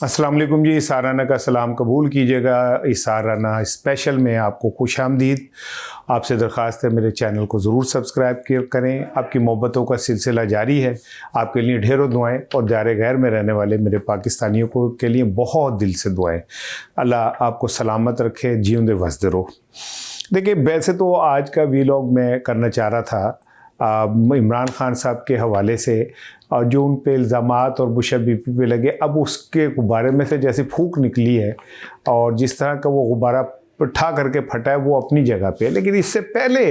अस्सलाम वालेकुम जी। साराना का सलाम कबूल कीजिएगा। इस साराना स्पेशल में आपको खुशामदीद। आपसे दरख्वास्त है मेरे चैनल को ज़रूर सब्सक्राइब करें। आपकी मोहब्बतों का सिलसिला जारी है। आपके लिए ढेरों दुआएं और दायरे गैर में रहने वाले मेरे पाकिस्तानियों को के लिए बहुत दिल से दुआएं। अल्लाह आपको सलामत रखे, जीऊंदे वसदे रहो। देखिए, वैसे तो आज का वीलॉग मैं करना चाह रहा था इमरान खान साहब के हवाले से, और जो उन पे इल्ज़ामात और मुशब्बिह पे लगे, अब उसके गुब्बारे में से जैसे फूंक निकली है और जिस तरह का वो गुब्बारा ठा करके फटा है वो अपनी जगह पे है। लेकिन इससे पहले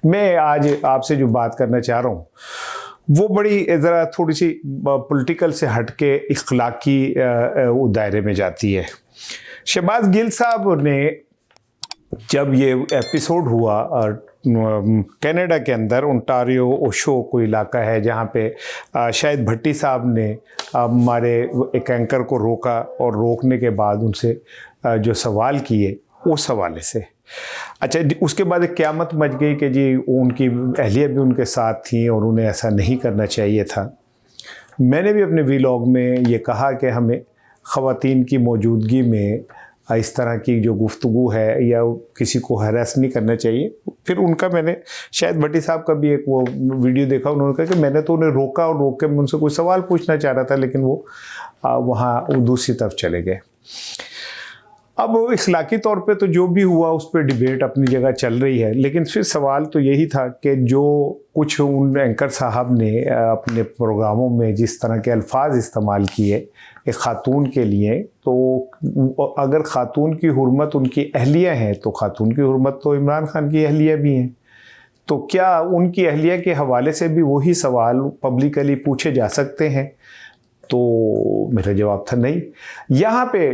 मैं आज आपसे जो बात करना चाह रहा हूँ वो बड़ी ज़रा थोड़ी सी पॉलिटिकल से हट के इख्लाकी दायरे में जाती है। शहबाज गिल साहब ने जब ये एपिसोड हुआ और कनाडा के अंदर ओंटारियो ओशो कोई इलाका है जहाँ पे शायद भट्टी साहब ने हमारे एक एंकर को रोका और रोकने के बाद उनसे जो सवाल किए उस हवाले से, अच्छा, उसके बाद एक क़यामत मच गई कि जी उनकी अहलिया भी उनके साथ थी और उन्हें ऐसा नहीं करना चाहिए था। मैंने भी अपने वीलॉग में ये कहा कि हमें ख़वातीन की मौजूदगी में इस तरह की जो गुफ्तगू है या किसी को हरास नहीं करना चाहिए। फिर उनका मैंने शायद भट्टी साहब का भी एक वो वीडियो देखा, उन्होंने कहा कि मैंने तो उन्हें रोका और रोक के मैं उनसे कोई सवाल पूछना चाह रहा था, लेकिन वो वहाँ दूसरी तरफ चले गए। अब इखलाकी तौर पे तो जो भी हुआ उस पर डिबेट अपनी जगह चल रही है, लेकिन फिर सवाल तो यही था कि जो कुछ उन एंकर साहब ने अपने प्रोग्रामों में जिस तरह के अल्फाज इस्तेमाल किए एक ख़ातून के लिए, तो अगर ख़ातून की हुर्मत उनकी अहलिया है तो ख़ातून की हुर्मत तो इमरान खान की अहलिया भी हैं। तो क्या उनकी अहलिया के हवाले से भी वही सवाल पब्लिकली पूछे जा सकते हैं? तो मेरा जवाब था नहीं। यहाँ पे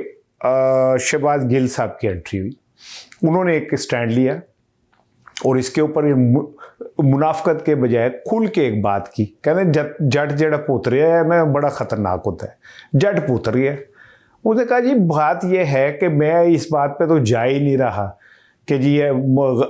शहबाज गिल साहब की एंट्री हुई, उन्होंने एक स्टैंड लिया और इसके ऊपर ये मुनाफकत के बजाय खुल के एक बात की। कहते जट जड़ा पोतरिया है ना बड़ा ख़तरनाक होता है, जट पोतरिया। उसने कहा जी बात यह है कि मैं इस बात पे तो जा ही नहीं रहा कि जी ये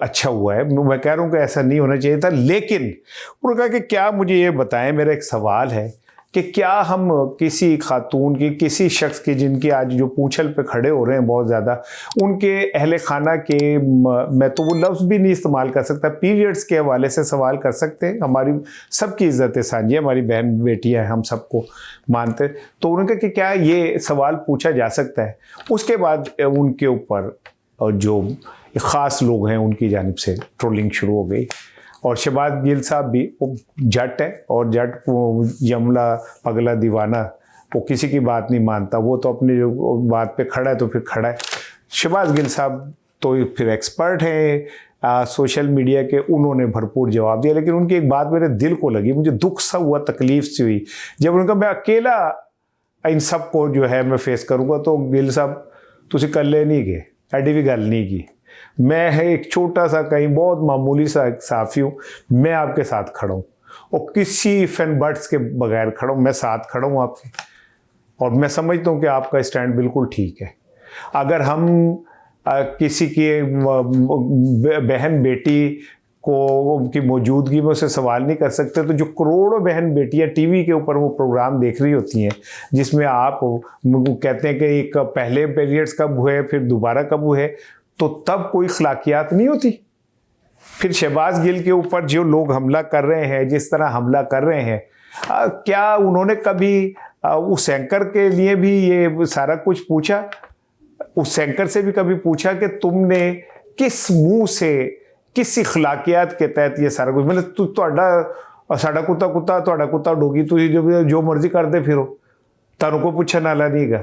अच्छा हुआ है, मैं कह रहा हूँ कि ऐसा नहीं होना चाहिए था। लेकिन उन्होंने कहा कि क्या मुझे ये बताएं, मेरा एक सवाल है कि क्या हम किसी खातून की, किसी शख्स की जिनकी आज जो पूंछल पे खड़े हो रहे हैं बहुत ज़्यादा, उनके अहले खाना के, मैं तो वो लफ्ज़ भी नहीं इस्तेमाल कर सकता, पीरियड्स के हवाले से सवाल कर सकते हैं? हमारी सबकी इज़्ज़त साझी है, हमारी बहन बेटियाँ हैं, हम सबको मानते। तो उन्होंने कहा कि क्या ये सवाल पूछा जा सकता है? उसके बाद उनके ऊपर जो ख़ास लोग हैं उनकी जानिब से ट्रोलिंग शुरू हो गई। और शहबाज गिल साहब भी वो जट है, और जट यमला पगला दीवाना, वो किसी की बात नहीं मानता, वो तो अपनी जो बात पे खड़ा है तो फिर खड़ा है। शहबाज गिल साहब तो फिर एक्सपर्ट हैं सोशल मीडिया के, उन्होंने भरपूर जवाब दिया। लेकिन उनकी एक बात मेरे दिल को लगी, मुझे दुख सा हुआ, तकलीफ सी हुई जब उन्होंने कहा मैं अकेला इन सब को जो है मैं फेस करूँगा। तो गिल साहब तुसी कल्ले नहीं गए, एडी भी गल नहीं की, मैं है एक छोटा सा कहीं बहुत मामूली सा साफ़ी हूँ, मैं आपके साथ खड़ा हूँ और किसी फैन बर्ड्स के बगैर खड़ा हूँ, मैं साथ खड़ा हूँ आपके। और मैं समझता हूँ कि आपका स्टैंड बिल्कुल ठीक है। अगर हम किसी की बहन बेटी को की मौजूदगी में उसे सवाल नहीं कर सकते, तो जो करोड़ों बहन बेटियां टीवी के ऊपर वो प्रोग्राम देख रही होती हैं जिसमें आप कहते हैं कि एक पहले पीरियड्स कब हुए फिर दोबारा कब हुए, तो तब कोई अखलाकियात नहीं होती। फिर शहबाज गिल के ऊपर जो लोग हमला कर रहे हैं, जिस तरह हमला कर रहे हैं, क्या उन्होंने कभी उस एंकर के लिए भी ये सारा कुछ पूछा? उस एंकर से भी कभी पूछा कि तुमने किस मुंह से, किस अखलाकियात के तहत ये सारा कुछ, मतलब तुहाडा साडा कुत्ता कुत्ता तुहाडा कुत्ता डोगी, तुम जो मर्जी करते फिरो, तुहानू कोई पूछने वाला नहीं है।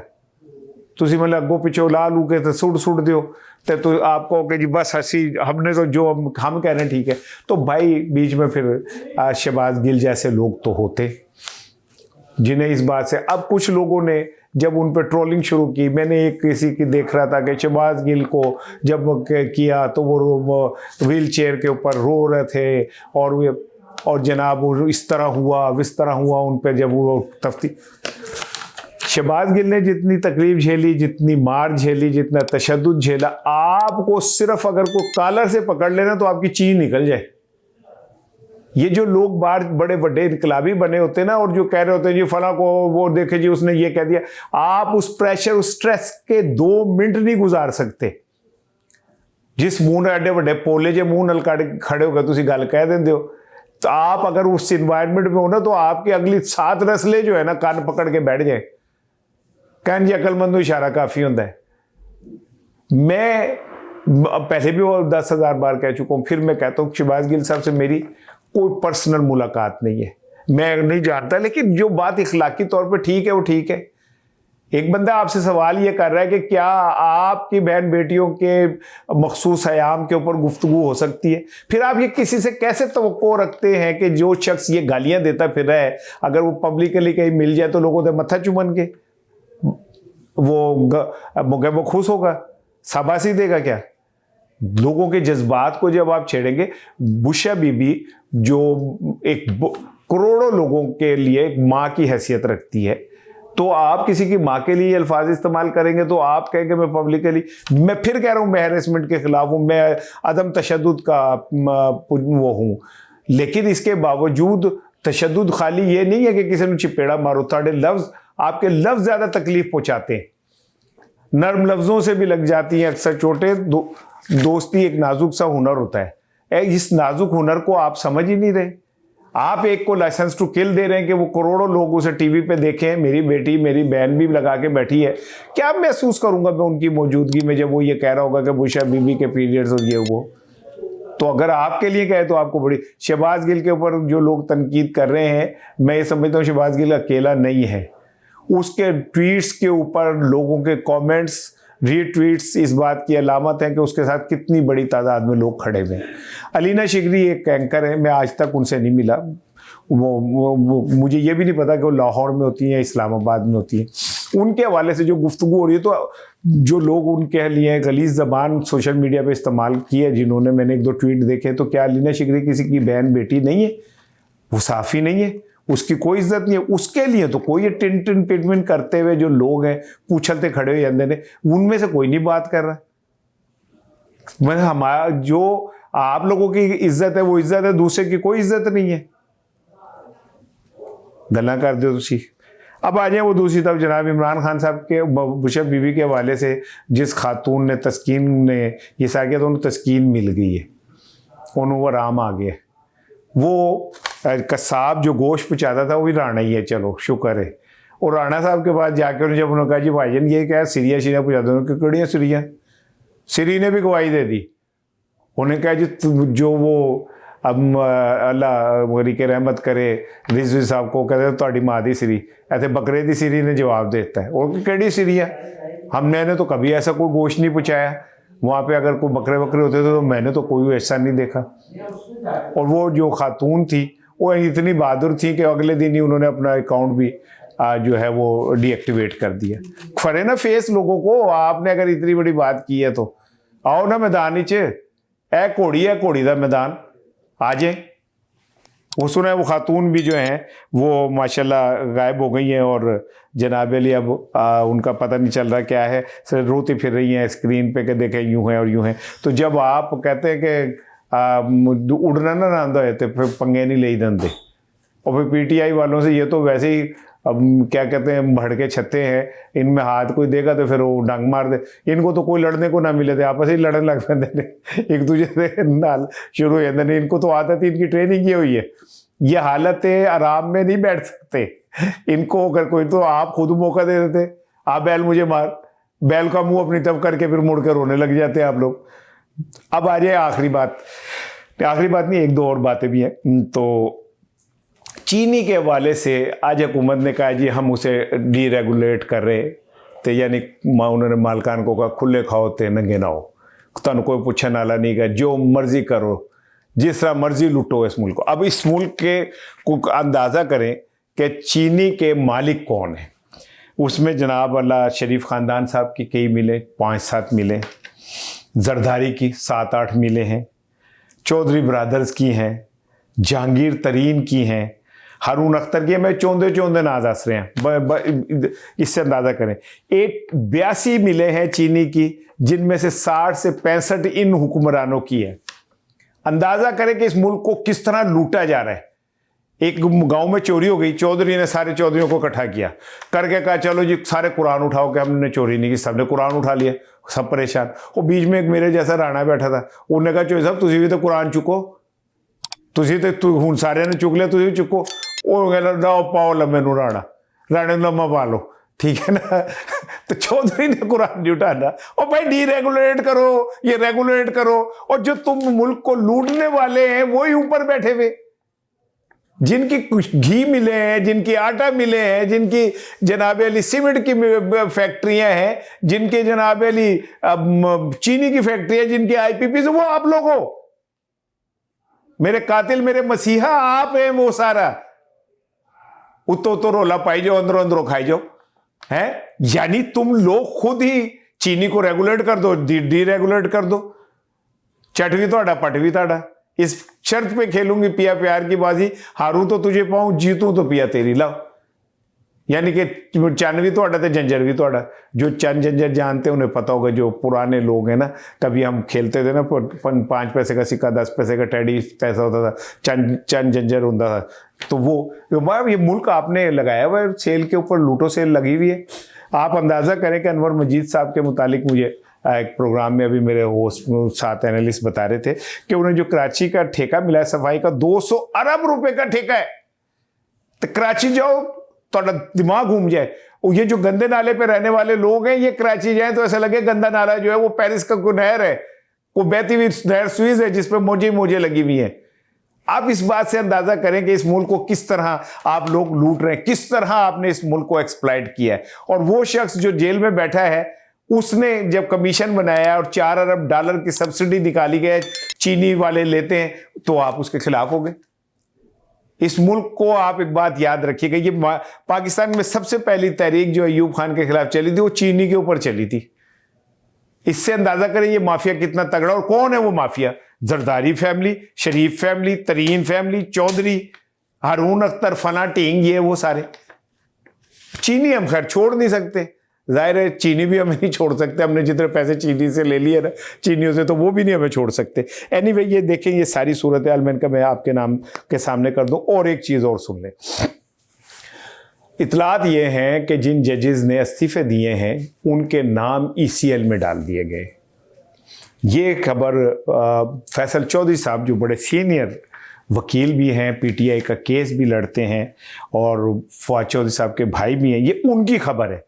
तुसी मतलब अगों पिछों ला लू के तो सुट दियो तो आप कहो कि जी बस हंसी, हमने तो जो हम कह रहे हैं ठीक है। तो भाई बीच में फिर शहबाज गिल जैसे लोग तो होते जिन्हें इस बात से, अब कुछ लोगों ने जब उन पर ट्रोलिंग शुरू की, मैंने एक किसी की देख रहा था कि शहबाज गिल को जब किया तो वो व्हील चेयर के ऊपर रो रहे थे और जनाब वो इस तरह हुआ इस तरह हुआ उन पर जब वो तफ्ती। शहबाज गिल ने जितनी तकलीफ झेली, जितनी मार झेली, जितना तशद्दुद झेला, आपको सिर्फ अगर कोई कॉलर से पकड़ लेना तो आपकी चीन निकल जाए। ये जो लोग बाहर बड़े बड़े इनकलाबी बने होते हैं ना, और जो कह रहे होते हैं जी फला को वो देखे जी उसने ये कह दिया, आप उस प्रेशर उस स्ट्रेस के 2 मिनट नहीं गुजार सकते। जिस मुंह ने एडे ਵੱਡੇ पोले जे मुंह नाल खड़े हो गए तुसी गल कह देंदे हो, तो आप अगर उस इन्वायरमेंट में हो ना, तो आपकी अगली 7 नस्लें जो है ना कान पकड़ के बैठ जाए। कहन जी अकलमंद इशारा काफी होता है। मैं पहले भी वो 10,000 बार कह चुका हूं, फिर मैं कहता हूं शहबाज गिल साहब से मेरी कोई पर्सनल मुलाकात नहीं है, मैं नहीं जानता, लेकिन जो बात इखलाकी तौर पे ठीक है वो ठीक है। एक बंदा आपसे सवाल ये कर रहा है कि क्या आपकी बहन बेटियों के मखसूस अयाम के ऊपर गुफ्तगू हो सकती है, फिर आप ये किसी से कैसे तवक्को रखते हैं कि जो शख्स ये गालियां देता फिर रहा है, अगर वो पब्लिकली कहीं मिल जाए तो लोगों से मत्था चुमन के वो खुश होगा, शाबाशी देगा क्या? लोगों के जज्बात को जब आप छेड़ेंगे, बुशा बीबी जो एक करोड़ों लोगों के लिए एक माँ की हैसियत रखती है, तो आप किसी की माँ के लिए अल्फाज इस्तेमाल करेंगे तो आप कहेंगे मैं पब्लिकली, मैं फिर कह रहा हूँ मैं हैरेसमेंट के खिलाफ हूँ, मैं अदम तशद्दुद का वो हूँ, लेकिन इसके बावजूद तशद्दुद खाली ये नहीं है कि किसी ने चिपेड़ा मारो, थोड़े लफ्ज आपके लफ्ज ज्यादा तकलीफ पहुंचाते हैं, नर्म लफ्जों से भी लग जाती हैं अक्सर चोटें। दोस्ती एक नाजुक सा हुनर होता है, इस नाजुक हुनर को आप समझ ही नहीं रहे। आप एक को लाइसेंस टू किल दे रहे हैं कि वो करोड़ों लोग उसे टीवी पे देखें, मेरी बेटी मेरी बहन भी लगा के बैठी है, क्या महसूस करूंगा मैं उनकी मौजूदगी में जब वो ये कह रहा होगा कि बुशा बीबी के पीरियड्स और ये वो। तो अगर आपके लिए कहे तो आपको बड़ी, शहबाज गिल के ऊपर जो लोग तनकीद कर रहे हैं, मैं ये समझता हूँ शहबाज गिल अकेला नहीं है, उसके ट्वीट्स के ऊपर लोगों के कमेंट्स रीट्वीट्स इस बात की अलामत है कि उसके साथ कितनी बड़ी तादाद में लोग खड़े हुए हैं। अलीना शिगरी एक एंकर है, मैं आज तक उनसे नहीं मिला, वो मुझे ये भी नहीं पता कि वो लाहौर में होती हैं या इस्लामाबाद में होती हैं। उनके हवाले से जो गुफ्तगू हो रही है, तो जो लोग उनके लिए गलीज़ ज़बान सोशल मीडिया पे इस्तेमाल की है, जिन्होंने मैंने 1-2 ट्वीट देखे, तो क्या अलीना शिगरी किसी की बहन बेटी नहीं है? वो साफ़ी नहीं है, उसकी कोई इज्जत नहीं है। उसके लिए तो कोई टिन टिन पिटमिन करते हुए जो लोग हैं पूछलते खड़े हुए अंदर ने, उनमें से कोई नहीं बात कर रहा। मतलब हमारा जो आप लोगों की इज्जत है वो इज्जत है, दूसरे की कोई इज्जत नहीं है। गल्ला कर दो तुसी। अब आ जाए वो दूसरी तरफ, जनाब इमरान खान साहब के बुशा बीबी के हवाले से जिस खातून ने तस्कीन ने ये सा किया, तो उन्हें तस्कीन मिल गई है, उन्होंने आराम आ गया। वो कसाब जो गोश्त पहुँचाता था वो भी राणा ही है, चलो शुक्र है। और राणा साहब के पास जाकर उन्होंने जब उन्होंने कहा जी भाईजान ये क्या सीरिया शीरिया पहुँचा दो, क्योंकि सीरिया सीरी ने भी गवाही दे दी। उन्हें कहा जी जो वो अब अल्लाह गरी के रहमत करे रिजवी साहब को कहते थोड़ी माँ दी सीरी, ऐसे बकरे दी सीरी ने जवाब देता है, और केड़ी सीरिया, हमने तो कभी ऐसा कोई गोश्त नहीं पहुँचाया। वहाँ पे अगर कोई बकरे होते थे तो मैंने तो कोई ऐसा नहीं देखा। और वो जो खातून थी वो इतनी बहादुर थी कि अगले दिन ही उन्होंने अपना अकाउंट भी जो है वो डीएक्टिवेट कर दिया। खड़े ना फेस लोगों को, आपने अगर इतनी बड़ी बात की है तो आओ ना मैदान नीचे, है घोड़ी का मैदान आ जाए। वो सुना है वो खातून भी जो हैं वो माशाल्लाह गायब हो गई हैं, और जनाब अली अब उनका पता नहीं चल रहा क्या है, सिर्फ रोती फिर रही हैं स्क्रीन पे कि देखें यूँ है और यूँ है। तो जब आप कहते हैं कि उड़ना ना आंदा है तो फिर पंगे नहीं ले देंगे। और फिर पीटीआई वालों से ये तो वैसे ही अब क्या कहते हैं भड़के छत्ते हैं, इनमें हाथ कोई देगा तो फिर वो डंग मार दे। इनको तो कोई लड़ने को ना मिले थे, आपस ही लड़ने लग पैंदे एक दूसरे से नाल शुरू हो जाते। इनको तो आदत, इनकी ट्रेनिंग ये हुई है, ये हालत आराम में नहीं बैठ सकते इनको। अगर कोई तो आप खुद मौका दे देते, आप बैल मुझे मार, बैल का मुंह अपनी तरफ करके फिर मुड़ कर रोने लग जाते हैं आप लोग। अब आ जाए आखिरी बात नहीं, 1-2 और बातें भी हैं। तो चीनी के हवाले से आज हुकूमत ने कहा जी हम उसे डीरेगुलेट कर रहे थे, यानी उन्होंने मालकान को कहा खुले खाओ ते नंगे ना हो, तुम कोई पूछने वाला नहीं का, जो मर्जी करो, जिस तरह मर्जी लुटो इस मुल्क को। अब इस मुल्क के को अंदाज़ा करें कि चीनी के मालिक कौन है। उसमें जनाब अल्लाह शरीफ ख़ानदान साहब की कई मिले, 5-7 मिले, जरदारी की 7-8 मिले हैं, चौधरी ब्रदर्स की हैं, जहांगीर तरीन की हैं, हारून अख्तर की। मैं चौंधे नाज हंस रहे हैं, इससे अंदाज़ा करें। 82 मिले हैं चीनी की, जिनमें से 60 से 65 इन हुक्मरानों की है। अंदाजा करें कि इस मुल्क को किस तरह लूटा जा रहा है। एक गांव में चोरी हो गई, चौधरी ने सारे चौधरियों को इकट्ठा किया, करके कहा चलो जी सारे कुरान उठाओ, कि हमने चोरी नहीं की, सबने कुरान उठा लिया, सब परेशान। और बीच में एक मेरे जैसा राणा बैठा था, उन्होंने कहा चोरी साहब तुझे भी तो कुरान चुको, तुझे तो हूँ सारे ने चुक लिया, तुझे भी चुको। वो कहना पाओ लम्बे नू राणे लम्बा पा लो, ठीक है ना। तो चौधरी ने कुरान नहीं उठाना, और भाई डीरेगुलेट करो, ये रेगुलेट करो, और जो तुम मुल्क को लूटने वाले हैं वही ऊपर बैठे हुए, जिनकी घी मिले हैं, जिनकी आटा मिले हैं, जिनकी जनाब अली सीमेंट की फैक्ट्रियां हैं, जिनके जनाब अली चीनी की फैक्ट्रियां, जिनके आईपीपी, वो आप लोग हो। मेरे कातिल, मेरे मसीहा आप हैं वो सारा। उतो रोला पाई जाओ, अंदरों अंदरों खाई जाओ, है। यानी तुम लोग खुद ही चीनी को रेगुलेट कर दो, डीरेगुलेट कर दो, चट भी तोड़ा पट भी तोड़ा। इस शर्त पे खेलूंगी पिया प्यार की बाजी, हारूं तो तुझे पाऊं, जीतूं तो पिया तेरी लाओ। यानी कि चन भी तोड़ा तो जंजर भी तोड़ा। जो चन जंजर जानते हैं उन्हें पता होगा, जो पुराने लोग हैं ना, कभी हम खेलते थे ना, 5 पैसे का सिक्का, 10 पैसे का टेडी पैसा होता था, चन जंजर होता था। तो वो ये मुल्क आपने लगाया हुआ है, सेल के ऊपर लूटो सेल लगी हुई है। आप अंदाज़ा करें कि अनवर मजीद साहब के मुतालिक मुझे एक प्रोग्राम में अभी मेरे होस्ट साथ एनालिस्ट बता रहे थे कि उन्हें जो कराची का ठेका मिला है सफाई का, 200 अरब रुपए का ठेका है। तो कराची जाओ तो दिमाग घूम जाए। और ये जो गंदे नाले पे रहने वाले लोग हैं, ये कराची जाए तो ऐसा लगे गंदा नाला जो है वो पेरिस का कोई नहर है, वो बहती हुई नहर स्वीज है जिसपे मोजे लगी हुई है। आप इस बात से अंदाजा करें कि इस मुल्क को किस तरह आप लोग लूट रहे हैं, किस तरह आपने इस मुल्क को एक्सप्लॉइट किया है। और वो शख्स जो जेल में बैठा है, उसने जब कमीशन बनाया और 4 अरब डॉलर की सब्सिडी निकाली गई, चीनी वाले लेते हैं, तो आप उसके खिलाफ हो गए। इस मुल्क को आप एक बात याद रखिएगा, ये पाकिस्तान में सबसे पहली तहरीक जो अयूब खान के खिलाफ चली थी, वो चीनी के ऊपर चली थी। इससे अंदाजा करें ये माफिया कितना तगड़ा, और कौन है वो माफिया। जरदारी फैमिली, शरीफ फैमिली, तरीन फैमिली, चौधरी, हारून अख्तर, फना टींग, ये वो सारे। चीनी हम खैर छोड़ नहीं सकते, जाहिर है चीनी भी हमें नहीं छोड़ सकते, हमने जितने पैसे चीनी से ले लिए ना चीनियों से, तो वो भी नहीं हमें छोड़ सकते। एनीवे ये देखें, ये सारी सूरत हाल मैं आपके नाम के सामने कर दूं। और एक चीज़ और सुन लें, इतलात ये हैं कि जिन जजेस ने इस्तीफे दिए हैं उनके नाम ECL में डाल दिए गए। ये खबर फैसल चौधरी साहब जो बड़े सीनियर वकील भी हैं, PTI का केस भी लड़ते हैं, और फवाद चौधरी साहब के भाई भी हैं, ये उनकी खबर है।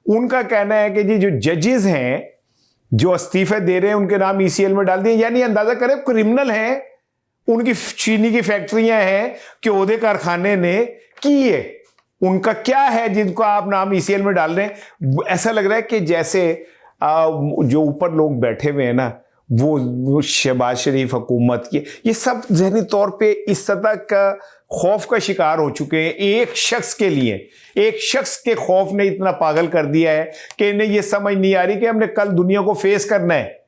उनका कहना है कि जी जो जजेस हैं जो इस्तीफे दे रहे हैं उनके नाम ECL में डाल दिए। यानी अंदाजा करें क्रिमिनल हैं, उनकी चीनी की फैक्ट्रियां हैं, क्योदे कारखाने ने किए, उनका क्या है जिनको आप नाम ECL में डाल रहे हैं। ऐसा लग रहा है कि जैसे जो ऊपर लोग बैठे हुए हैं ना, वो शहबाज शरीफ हुकूमत की, ये सब ज़हनी तौर पे इस सतह का खौफ का शिकार हो चुके हैं। एक शख्स के लिए, एक शख्स के खौफ ने इतना पागल कर दिया है कि इन्हें ये समझ नहीं आ रही कि हमने कल दुनिया को फेस करना है।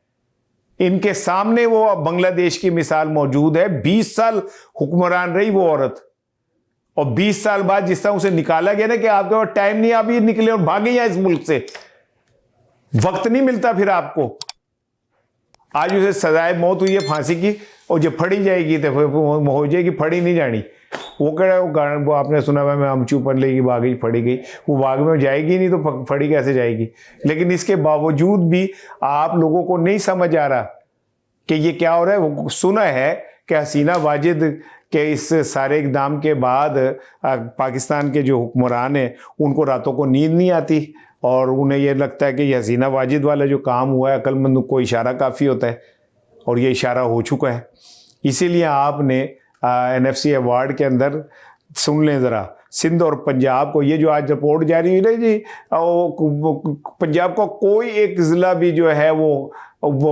इनके सामने वो बांग्लादेश की मिसाल मौजूद है। 20 साल हुक्मरान रही वो औरत, और 20 साल बाद जिस तरह उसे निकाला गया ना कि आपके पास टाइम नहीं, आप ये निकले और भागे यहाँ इस मुल्क से, वक्त नहीं मिलता फिर आपको। आज उसे सजाए मौत हुई है फांसी की, और जब फड़ी जाएगी तो हो जाएगी, फड़ी नहीं जानी। वो कह वो आपने सुना हुआ मैं हम चूपन लेगी बागी फड़ी गई, वो बाग में जाएगी नहीं तो फड़ी कैसे जाएगी। लेकिन इसके बावजूद भी आप लोगों को नहीं समझ आ रहा कि ये क्या हो रहा है। वो सुना है कि हसीना वाजिद के इस सारे इकदाम के बाद पाकिस्तान के जो हुक्मरान हैं उनको रातों को नींद नहीं आती, और उन्हें यह लगता है कि ये हसीना वाजिद वाला जो काम हुआ है अक्लमंद को इशारा काफ़ी होता है, और ये इशारा हो चुका है। इसीलिए आपने NFC अवार्ड के अंदर सुन लें ज़रा, सिंध और पंजाब को, ये जो आज रिपोर्ट जारी हुई ना जी, पंजाब का कोई एक ज़िला भी जो है वो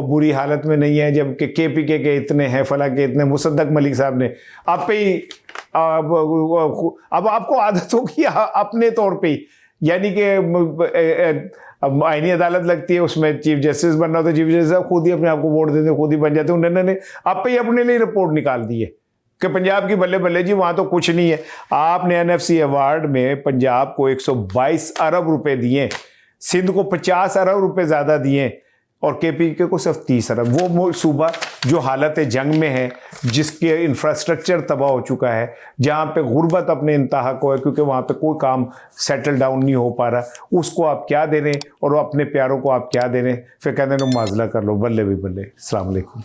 बुरी हालत में नहीं है, जबकि KPK के इतने हैं, फला के इतने। मुसद्दक मलिक साहब ने आप पे ही अब आपको आदत होगी अपने तौर पे ही, यानी कि आईनी अदालत लगती है, उसमें चीफ जस्टिस बनना हो तो चीफ जस्टिस साहब खुद ही अपने आप को वोट देते, खुद ही बन जाते। उन्होंने आप पे ही अपने लिए रिपोर्ट निकाल दी है कि पंजाब की बल्ले बल्ले जी, वहाँ तो कुछ नहीं है। आपने NFC अवार्ड में पंजाब को 122 अरब रुपए दिए, सिंध को 50 अरब रुपए ज़्यादा दिए, और KPK को सिर्फ 30 अरब। वो सूबा जो हालत जंग में है, जिसके इंफ्रास्ट्रक्चर तबाह हो चुका है, जहाँ पे गुर्बत अपने इंतहा को है क्योंकि वहाँ पे कोई काम सेटल डाउन नहीं हो पा रहा, उसको आप क्या दे रहे हैं और अपने प्यारों को आप क्या दे रहे हैं? फिर कहते हैं मुआवजा कर लो, बल्ले भी बल्ले। अस्सलाम वालेकुम।